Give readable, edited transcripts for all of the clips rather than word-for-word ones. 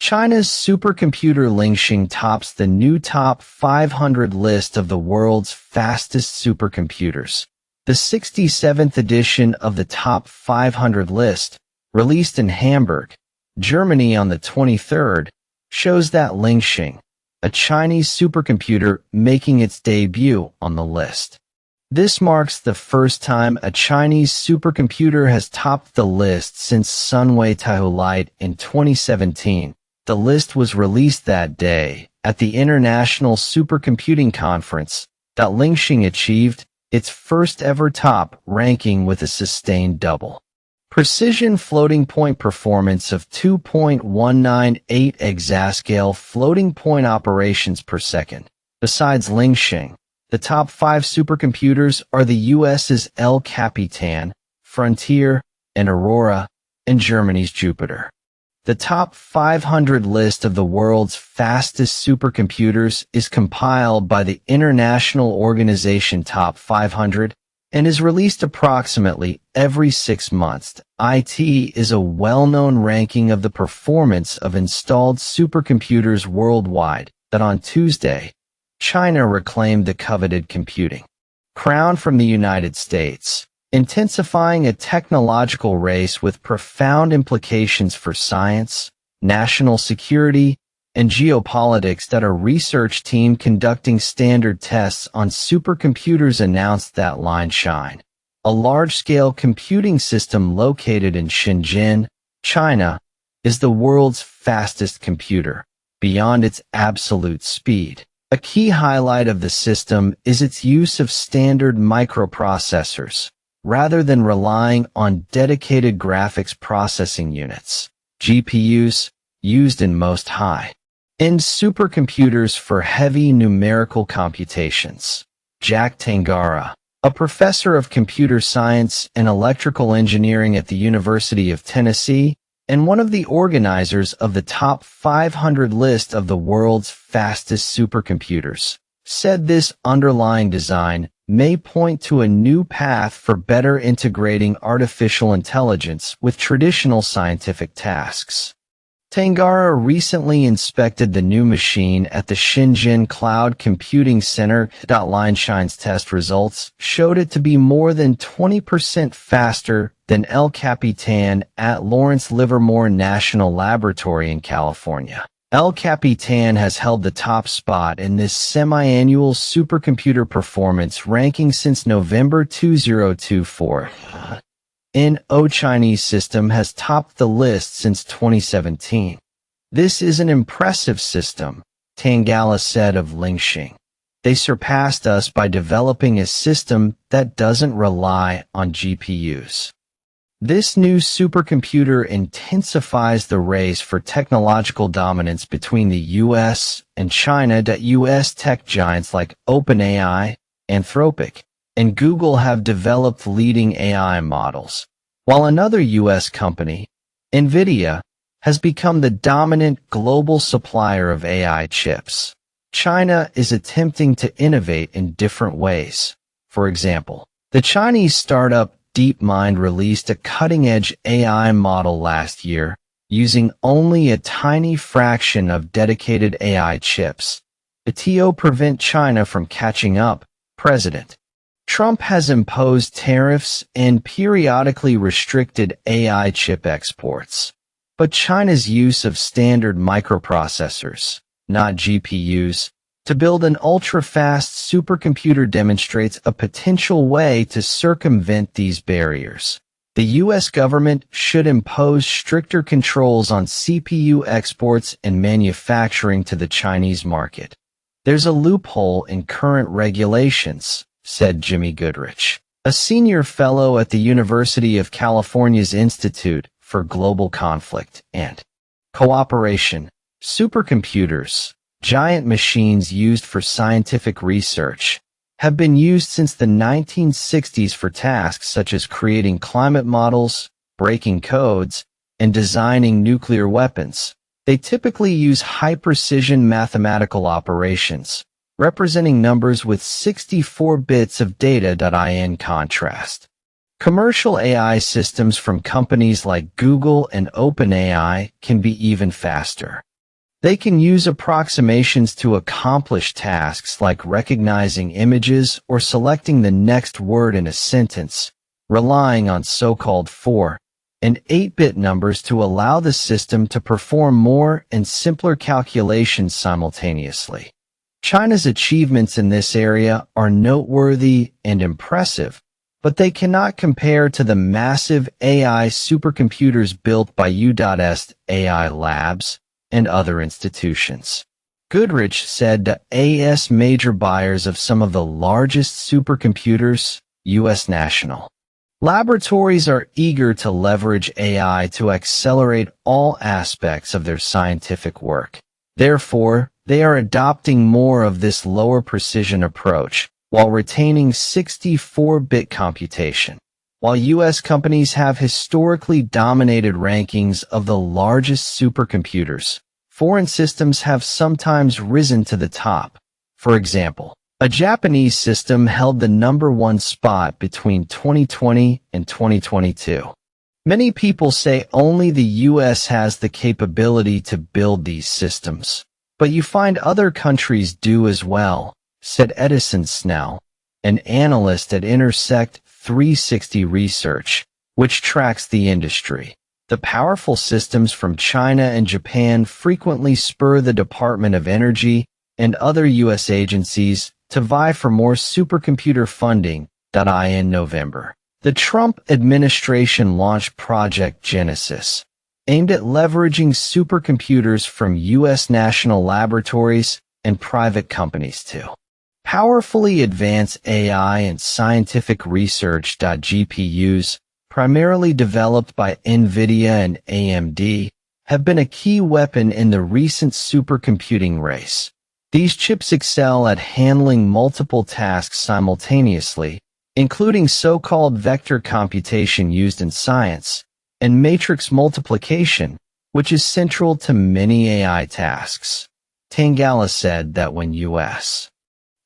China's supercomputer LingSheng tops the new top 500 list of the world's fastest supercomputers. The 67th edition of the top 500 list, released in Hamburg, Germany on the 23rd, shows that LingSheng, a Chinese supercomputer, making its debut on the list. This marks the first time a Chinese supercomputer has topped the list since Sunway Taihu Lite in 2017. The list was released that day at the International Supercomputing Conference. LingSheng achieved its first ever top ranking with a sustained double precision floating point performance of 2.198 exascale floating point operations per second. Besides LingSheng, the top 5 supercomputers are the US's El Capitan, Frontier, and Aurora, and Germany's Jupiter. The top 500 list of the world's fastest supercomputers is compiled by the international organization Top 500 and is released approximately every 6 months. It is a well-known ranking of the performance of installed supercomputers worldwide that on Tuesday, China reclaimed the coveted computing crown from the United States, intensifying a technological race with profound implications for science, national security, and geopolitics. That a research team conducting standard tests on supercomputers announced that LingSheng, a large-scale computing system located in Shenzhen, China, is the world's fastest computer, beyond its absolute speed. A key highlight of the system is its use of standard microprocessors, rather than relying on dedicated graphics processing units, GPUs, used in most high-end supercomputers for heavy numerical computations. Jack Tangara, a professor of computer science and electrical engineering at the University of Tennessee, and one of the organizers of the top 500 list of the world's fastest supercomputers, said this underlying design may point to a new path for better integrating artificial intelligence with traditional scientific tasks. Tangara recently inspected the new machine at the Shenzhen Cloud Computing Center. LingSheng's test results showed it to be more than 20% faster than El Capitan at Lawrence Livermore National Laboratory in California. El Capitan has held the top spot in this semi-annual supercomputer performance ranking since November 2024. Chinese system has topped the list since 2017. This is an impressive system, Tangala said of LingSheng. They surpassed us by developing a system that doesn't rely on GPUs. This new supercomputer intensifies the race for technological dominance between the US and China. US tech giants like OpenAI, Anthropic, and Google have developed leading AI models, while another US company, NVIDIA, has become the dominant global supplier of AI chips. China is attempting to innovate in different ways. For example, the Chinese startup DeepMind released a cutting-edge AI model last year, using only a tiny fraction of dedicated AI chips. To prevent China from catching up, President Trump has imposed tariffs and periodically restricted AI chip exports. But China's use of standard microprocessors, not GPUs, to build an ultra-fast supercomputer demonstrates a potential way to circumvent these barriers. The U.S. government should impose stricter controls on CPU exports and manufacturing to the Chinese market. There's a loophole in current regulations, said Jimmy Goodrich, a senior fellow at the University of California's Institute for Global Conflict and Cooperation. Supercomputers, giant machines used for scientific research, have been used since the 1960s for tasks such as creating climate models, breaking codes, and designing nuclear weapons. They typically use high-precision mathematical operations, representing numbers with 64 bits of data. In contrast, commercial AI systems from companies like Google and OpenAI can be even faster. They can use approximations to accomplish tasks like recognizing images or selecting the next word in a sentence, relying on so-called 4 and 8-bit numbers to allow the system to perform more and simpler calculations simultaneously. China's achievements in this area are noteworthy and impressive, but they cannot compare to the massive AI supercomputers built by U.S. AI labs and other institutions. Goodrich said that AS major buyers of some of the largest supercomputers, U.S. national laboratories, are eager to leverage AI to accelerate all aspects of their scientific work. Therefore, they are adopting more of this lower precision approach while retaining 64-bit computation. While U.S. companies have historically dominated rankings of the largest supercomputers, foreign systems have sometimes risen to the top. For example, a Japanese system held the #1 spot between 2020 and 2022. Many people say only the U.S. has the capability to build these systems, but you find other countries do as well, said Edison Snell, an analyst at Intersect 360 Research, which tracks the industry. The powerful systems from China and Japan frequently spur the Department of Energy and other U.S. agencies to vie for more supercomputer funding. In November, the Trump administration launched Project Genesis, aimed at leveraging supercomputers from U.S. national laboratories and private companies to powerfully advance AI and scientific research. GPUs, primarily developed by NVIDIA and AMD, have been a key weapon in the recent supercomputing race. These chips excel at handling multiple tasks simultaneously, including so-called vector computation used in science, and matrix multiplication, which is central to many AI tasks. Tangala said that when U.S.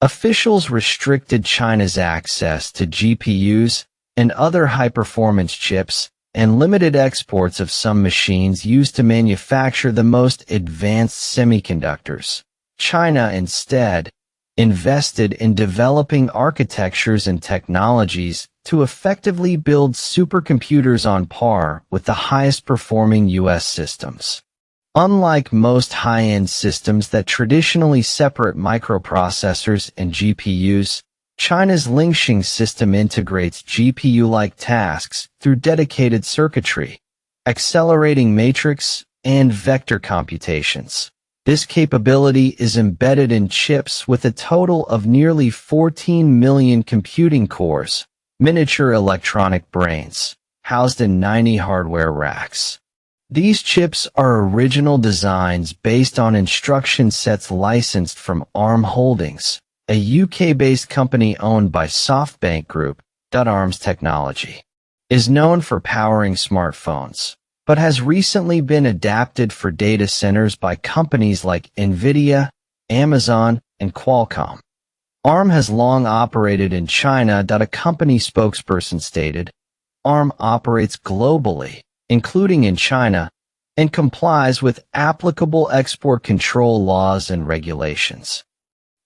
officials restricted China's access to GPUs and other high-performance chips and limited exports of some machines used to manufacture the most advanced semiconductors, China instead invested in developing architectures and technologies to effectively build supercomputers on par with the highest-performing U.S. systems. Unlike most high-end systems that traditionally separate microprocessors and GPUs, China's LingSheng system integrates GPU-like tasks through dedicated circuitry, accelerating matrix and vector computations. This capability is embedded in chips with a total of nearly 14 million computing cores, miniature electronic brains, housed in 90 hardware racks. These chips are original designs based on instruction sets licensed from ARM Holdings, a UK-based company owned by SoftBank Group. ARM's technology is known for powering smartphones, but has recently been adapted for data centers by companies like NVIDIA, Amazon, and Qualcomm. ARM has long operated in China. A company spokesperson stated, ARM operates globally, including in China, and complies with applicable export control laws and regulations.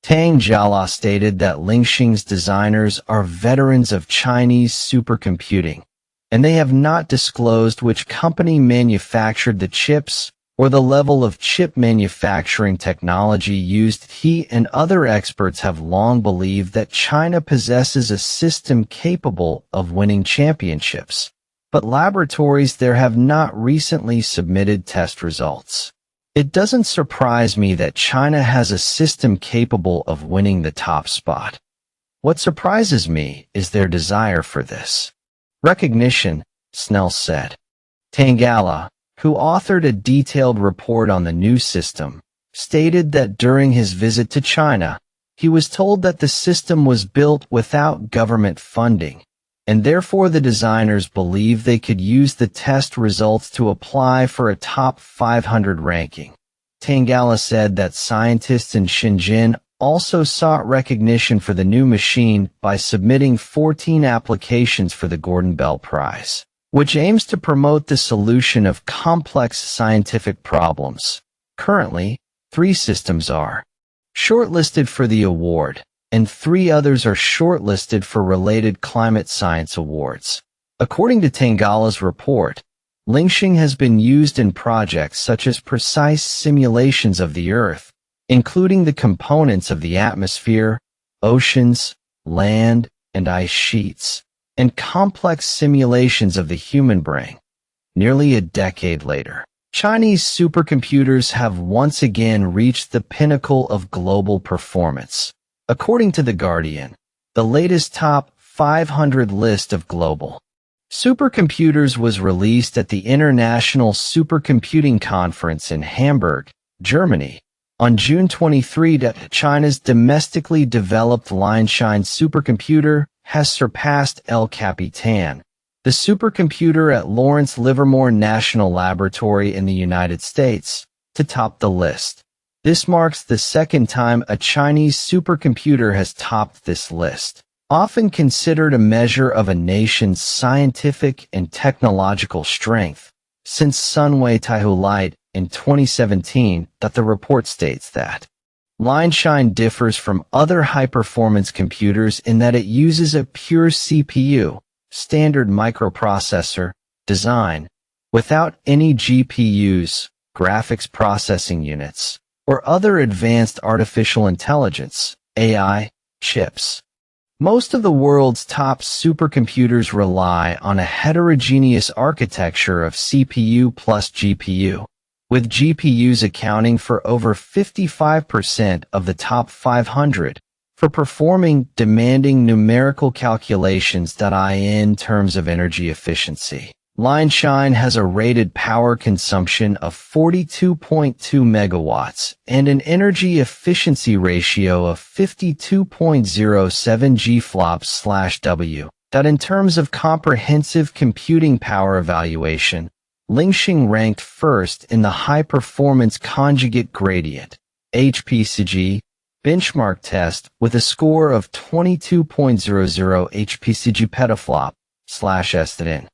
Tang Jiala stated that LingSheng's designers are veterans of Chinese supercomputing, and they have not disclosed which company manufactured the chips or the level of chip manufacturing technology used. He and other experts have long believed that China possesses a system capable of winning championships, but laboratories there have not recently submitted test results. It doesn't surprise me that China has a system capable of winning the top spot. What surprises me is their desire for this recognition, Snell said. Tangala, who authored a detailed report on the new system, stated that during his visit to China, he was told that the system was built without government funding, and therefore the designers believe they could use the test results to apply for a top 500 ranking. Tangala said that scientists in Shenzhen also sought recognition for the new machine by submitting 14 applications for the Gordon Bell Prize, which aims to promote the solution of complex scientific problems. Currently, 3 systems are shortlisted for the award, and 3 others are shortlisted for related climate science awards. According to Tangala's report, LingSheng has been used in projects such as precise simulations of the Earth, including the components of the atmosphere, oceans, land, and ice sheets, and complex simulations of the human brain. Nearly a decade later, Chinese supercomputers have once again reached the pinnacle of global performance. According to The Guardian, the latest top 500 list of global supercomputers was released at the International Supercomputing Conference in Hamburg, Germany, on June 23. China's domestically developed LingSheng supercomputer has surpassed El Capitan, the supercomputer at Lawrence Livermore National Laboratory in the United States, to top the list. This marks the second time a Chinese supercomputer has topped this list, often considered a measure of a nation's scientific and technological strength. Since Sunway Taihu Light in 2017, the report states that LingSheng differs from other high-performance computers in that it uses a pure CPU, standard microprocessor, design, without any GPUs, graphics processing units, or other advanced artificial intelligence, AI, chips. Most of the world's top supercomputers rely on a heterogeneous architecture of CPU plus GPU, with GPUs accounting for over 55% of the top 500 for performing demanding numerical calculations in terms of energy efficiency. LingSheng has a rated power consumption of 42.2 megawatts and an energy efficiency ratio of 52.07 GFLOPS/W. In terms of comprehensive computing power evaluation, LingSheng ranked first in the high-performance conjugate gradient (HPCG) benchmark test with a score of 22.00 HPCG petaflop/STN.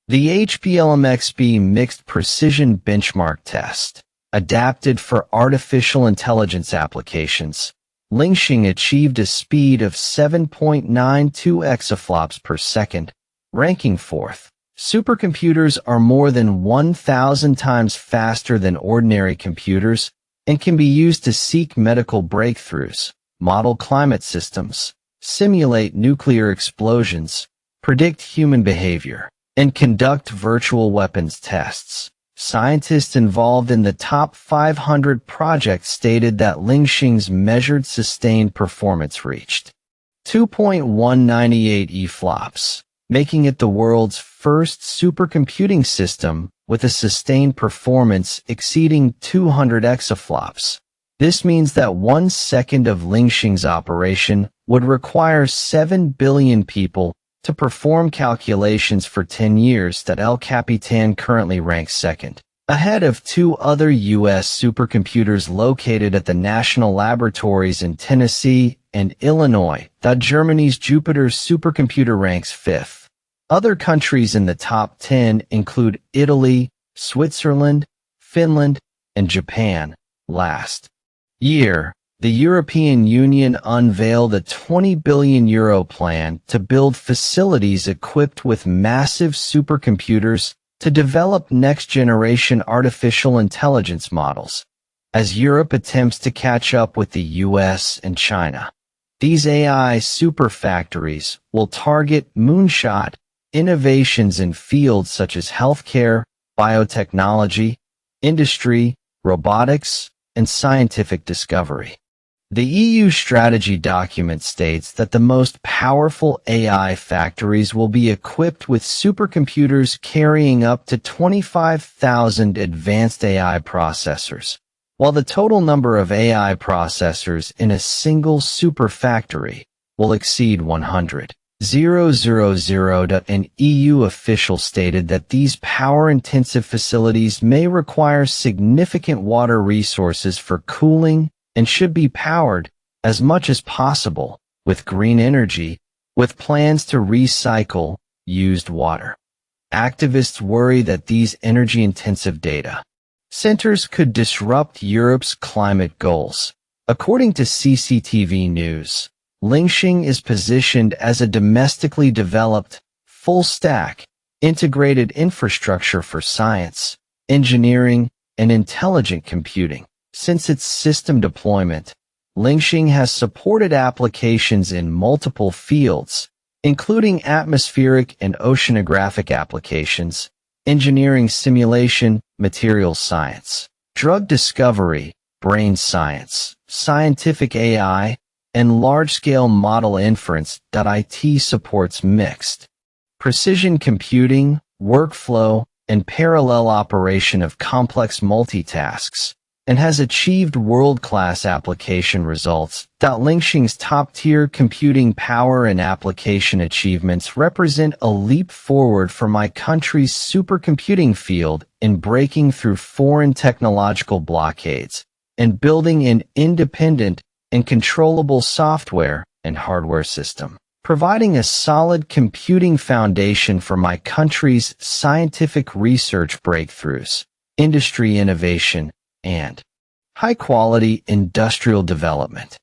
The HPLMXB mixed precision benchmark test, adapted for artificial intelligence applications, LingSheng achieved a speed of 7.92 exaflops per second, ranking 4th. Supercomputers are more than 1,000 times faster than ordinary computers and can be used to seek medical breakthroughs, model climate systems, simulate nuclear explosions, predict human behavior, and conduct virtual weapons tests. Scientists involved in the top 500 project stated that LingSheng's measured sustained performance reached 2.198 EFLOPS, making it the world's first supercomputing system with a sustained performance exceeding 200 exaflops. This means that 1 second of LingSheng's operation would require 7 billion people to perform calculations for 10 years. El Capitan currently ranks second, ahead of 2 other U.S. supercomputers located at the national laboratories in Tennessee and Illinois. Germany's Jupiter supercomputer ranks 5th. Other countries in the top 10 include Italy, Switzerland, Finland, and Japan. Last year, the European Union unveiled a €20 billion plan to build facilities equipped with massive supercomputers to develop next-generation artificial intelligence models, as Europe attempts to catch up with the US and China. These AI superfactories will target moonshot innovations in fields such as healthcare, biotechnology, industry, robotics, and scientific discovery. The EU strategy document states that the most powerful AI factories will be equipped with supercomputers carrying up to 25,000 advanced AI processors, while the total number of AI processors in a single superfactory will exceed 100,000. An EU official stated that these power-intensive facilities may require significant water resources for cooling and should be powered, as much as possible, with green energy, with plans to recycle used water. Activists worry that these energy-intensive data centers could disrupt Europe's climate goals. According to CCTV News, LingSheng is positioned as a domestically developed, full-stack, integrated infrastructure for science, engineering, and intelligent computing. Since its system deployment, LingSheng has supported applications in multiple fields, including atmospheric and oceanographic applications, engineering simulation, materials science, drug discovery, brain science, scientific AI, and large-scale model inference. IT supports mixed precision computing, workflow, and parallel operation of complex multitasks, and has achieved world-class application results. LingSheng's top-tier computing power and application achievements represent a leap forward for my country's supercomputing field in breaking through foreign technological blockades and building an independent and controllable software and hardware system, providing a solid computing foundation for my country's scientific research breakthroughs, industry innovation, and high-quality industrial development.